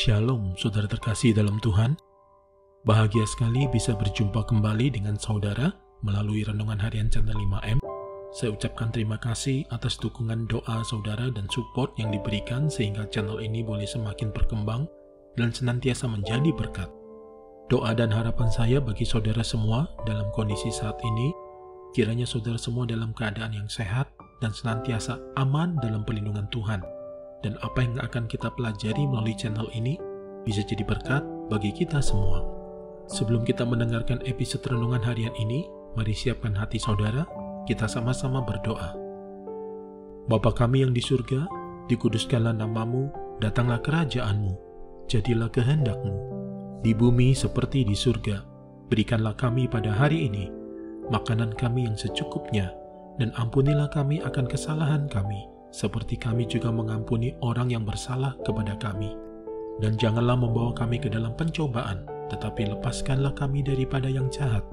Shalom, saudara terkasih dalam Tuhan. Bahagia sekali bisa berjumpa kembali dengan saudara melalui Renungan Harian Channel 5M. Saya ucapkan terima kasih atas dukungan doa saudara dan support yang diberikan sehingga channel ini boleh semakin berkembang dan senantiasa menjadi berkat. Doa dan harapan saya bagi saudara semua dalam kondisi saat ini, kiranya saudara semua dalam keadaan yang sehat dan senantiasa aman dalam perlindungan Tuhan. Dan apa yang akan kita pelajari melalui channel ini bisa jadi berkat bagi kita semua. Sebelum kita mendengarkan episode Renungan Harian ini, mari siapkan hati saudara, kita sama-sama berdoa. Bapa kami yang di surga, dikuduskanlah namamu, datanglah kerajaanmu, jadilah kehendakmu, di bumi seperti di surga. Berikanlah kami pada hari ini makanan kami yang secukupnya, dan ampunilah kami akan kesalahan kami, seperti kami juga mengampuni orang yang bersalah kepada kami. Dan janganlah membawa kami ke dalam pencobaan, tetapi lepaskanlah kami daripada yang jahat,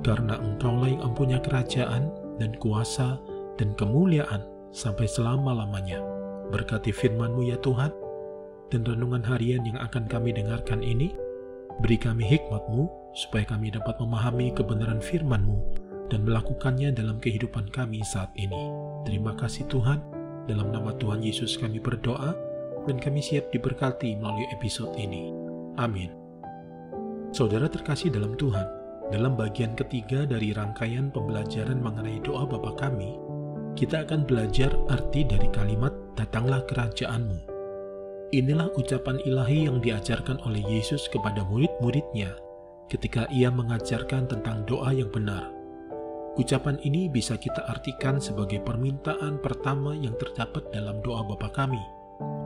karena Engkaulah yang mempunyai kerajaan, dan kuasa, dan kemuliaan, sampai selama-lamanya. Berkati firman-Mu ya Tuhan, dan renungan harian yang akan kami dengarkan ini, beri kami hikmat-Mu, supaya kami dapat memahami kebenaran firman-Mu, dan melakukannya dalam kehidupan kami saat ini. Terima kasih Tuhan. Dalam nama Tuhan Yesus kami berdoa, dan kami siap diberkati melalui episode ini. Amin. Saudara terkasih dalam Tuhan, dalam bagian ketiga dari rangkaian pembelajaran mengenai doa Bapa kami, kita akan belajar arti dari kalimat datanglah kerajaan-Mu. Inilah ucapan ilahi yang diajarkan oleh Yesus kepada murid-muridnya ketika ia mengajarkan tentang doa yang benar. Ucapan ini bisa kita artikan sebagai permintaan pertama yang terdapat dalam doa Bapa kami.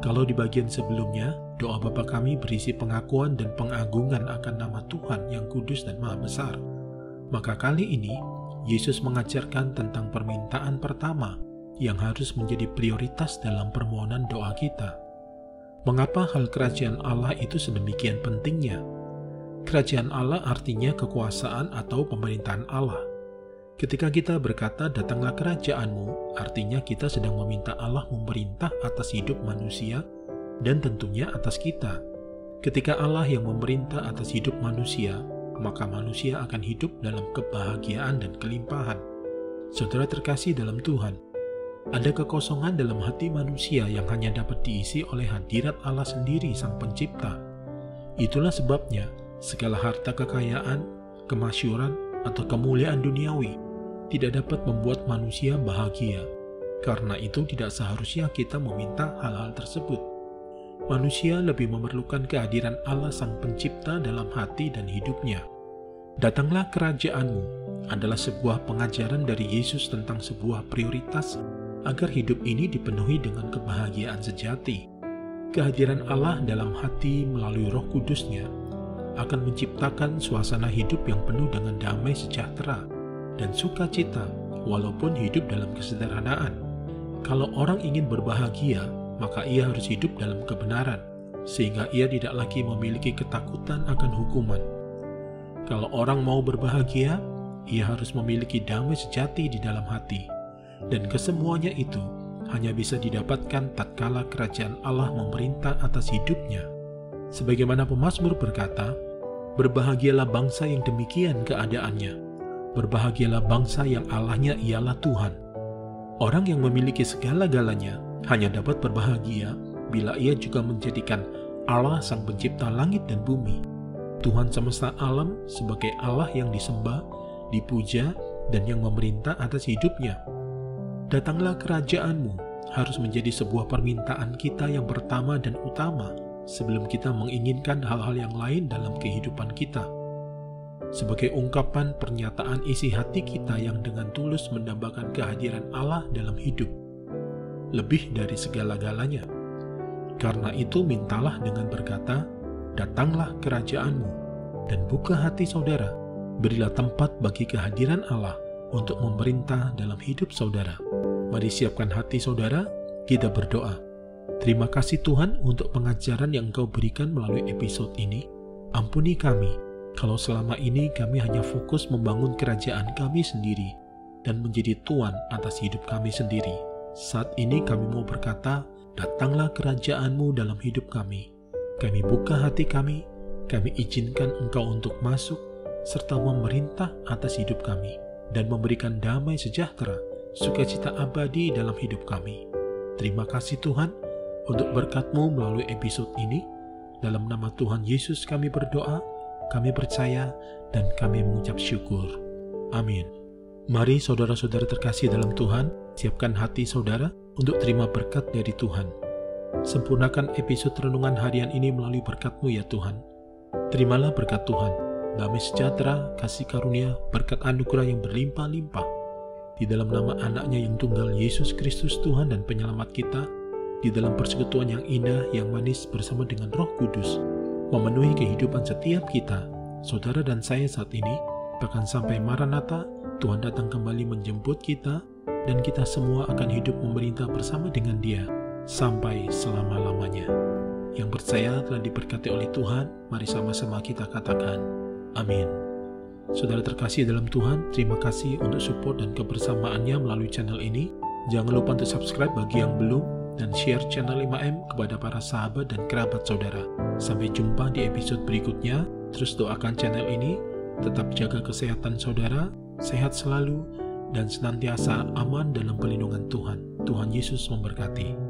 Kalau di bagian sebelumnya, doa Bapa kami berisi pengakuan dan pengagungan akan nama Tuhan yang kudus dan maha besar. Maka kali ini, Yesus mengajarkan tentang permintaan pertama yang harus menjadi prioritas dalam permohonan doa kita. Mengapa hal kerajaan Allah itu sedemikian pentingnya? Kerajaan Allah artinya kekuasaan atau pemerintahan Allah. Ketika kita berkata datanglah kerajaan-Mu, artinya kita sedang meminta Allah memerintah atas hidup manusia dan tentunya atas kita. Ketika Allah yang memerintah atas hidup manusia, maka manusia akan hidup dalam kebahagiaan dan kelimpahan. Saudara terkasih dalam Tuhan, ada kekosongan dalam hati manusia yang hanya dapat diisi oleh hadirat Allah sendiri Sang Pencipta. Itulah sebabnya segala harta kekayaan, kemasyhuran, atau kemuliaan duniawi tidak dapat membuat manusia bahagia. Karena itu tidak seharusnya kita meminta hal-hal tersebut. Manusia lebih memerlukan kehadiran Allah Sang Pencipta dalam hati dan hidupnya. Datanglah kerajaan-Mu adalah sebuah pengajaran dari Yesus tentang sebuah prioritas agar hidup ini dipenuhi dengan kebahagiaan sejati. Kehadiran Allah dalam hati melalui Roh Kudus-Nya akan menciptakan suasana hidup yang penuh dengan damai sejahtera dan sukacita walaupun hidup dalam kesederhanaan. Kalau orang ingin berbahagia, maka ia harus hidup dalam kebenaran, sehingga ia tidak lagi memiliki ketakutan akan hukuman. Kalau orang mau berbahagia, ia harus memiliki damai sejati di dalam hati, dan kesemuanya itu hanya bisa didapatkan tatkala kerajaan Allah memerintah atas hidupnya. Sebagaimana pemazmur berkata, berbahagialah bangsa yang demikian keadaannya. Berbahagialah bangsa yang Allahnya ialah Tuhan. Orang yang memiliki segala-galanya hanya dapat berbahagia bila ia juga menjadikan Allah Sang Pencipta langit dan bumi, Tuhan semesta alam, sebagai Allah yang disembah, dipuja, dan yang memerintah atas hidupnya. Datanglah kerajaan-Mu harus menjadi sebuah permintaan kita yang pertama dan utama sebelum kita menginginkan hal-hal yang lain dalam kehidupan kita. Sebagai ungkapan pernyataan isi hati kita yang dengan tulus mendambakan kehadiran Allah dalam hidup, lebih dari segala-galanya. Karena itu mintalah dengan berkata, datanglah kerajaan-Mu, dan buka hati saudara, berilah tempat bagi kehadiran Allah untuk memerintah dalam hidup saudara. Mari siapkan hati saudara, kita berdoa. Terima kasih Tuhan untuk pengajaran yang Engkau berikan melalui episode ini. Ampuni kami kalau selama ini kami hanya fokus membangun kerajaan kami sendiri dan menjadi tuan atas hidup kami sendiri. Saat ini kami mau berkata, datanglah kerajaan-Mu dalam hidup kami. Kami buka hati kami izinkan Engkau untuk masuk serta memerintah atas hidup kami dan memberikan damai sejahtera, sukacita abadi dalam hidup kami. Terima kasih Tuhan untuk berkat-Mu melalui episode ini. Dalam nama Tuhan Yesus kami berdoa, kami percaya, dan kami mengucap syukur. Amin. Mari saudara-saudara terkasih dalam Tuhan, siapkan hati saudara untuk terima berkat dari Tuhan. Sempurnakan episode renungan harian ini melalui berkat-Mu ya Tuhan. Terimalah berkat Tuhan, damai sejahtera, kasih karunia, berkat anugerah yang berlimpah-limpah. Di dalam nama anaknya yang tunggal Yesus Kristus Tuhan dan penyelamat kita, di dalam persekutuan yang indah, yang manis bersama dengan Roh Kudus, memenuhi kehidupan setiap kita, saudara dan saya saat ini, bahkan sampai Maranatha, Tuhan datang kembali menjemput kita, dan kita semua akan hidup memerintah bersama dengan Dia, sampai selama-lamanya. Yang percaya telah diberkati oleh Tuhan, mari sama-sama kita katakan, amin. Saudara terkasih dalam Tuhan, terima kasih untuk support dan kebersamaannya melalui channel ini. Jangan lupa untuk subscribe bagi yang belum, dan share channel 5M kepada para sahabat dan kerabat saudara. Sampai jumpa di episode berikutnya. Terus doakan channel ini, tetap jaga kesehatan saudara, sehat selalu, dan senantiasa aman dalam perlindungan Tuhan. Tuhan Yesus memberkati.